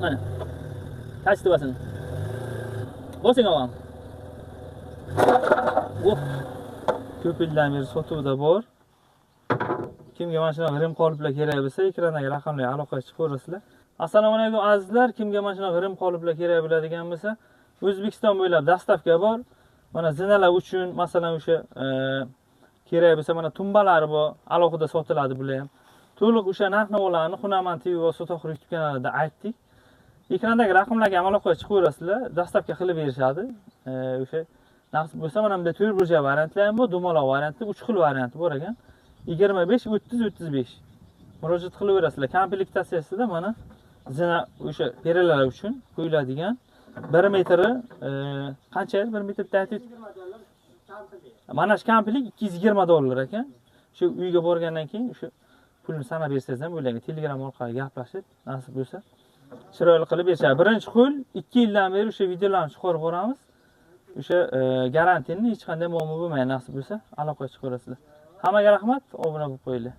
Mana. Kaçtı basın. Bosing avam. Oh. Ko'p yildan beri sotuvda bor. Kimga mana shunaqa g'irim qoliplar kerak bo'lsa, ekrandagi raqamlarga aloqaga chiqib ko'rasizlar. Assalomu alaykum azizlar. Kimga mana shunaqa g'irim qoliplar kerak bo'ladigan bo'lsa, O'zbekiston bo'ylab dastavka bor. Mana zinalar uchun, masalan, o'sha kerak bo'lsa, mana tumbalari bor, alohida sotiladi bular ham. To'liq o'sha narx-navolarni Hunaman TV va Sotoqir YouTube kanalida aytdik. Ekrandagi raqamlarga aloqaga chiqib ko'rasizlar, dastavka qilib berishadi. O'sha nasib bo'lsa, mana bunda 4 burja variantlar ham bor, dumaloq varianti, 3 xil varianti bor ekan. 25, 30, 35. Murojaat qilaverasizlar. Komplektatsiyasida mana zina o'sha peralar uchun qo'yiladigan 1 metri qancha? 1 metr aytib. Mana shu komplekt $220 ekan. Shu uyga borgandan keyin o'sha pulni sanab bersangiz ham bo'ladi. Telegram orqali gaplashib, nasib bo'lsa chiroyli qilib berishadi. Birinchi qo'l 2 yildan beri o'sha videolarni chiqarib boramiz. O'sha garantiyani hech qanday muammo bo'lmaydi, nasib bo'lsa aloqaga chiqaverasizlar. Hammaga rahmat, obuna bo'lib qo'yinglar.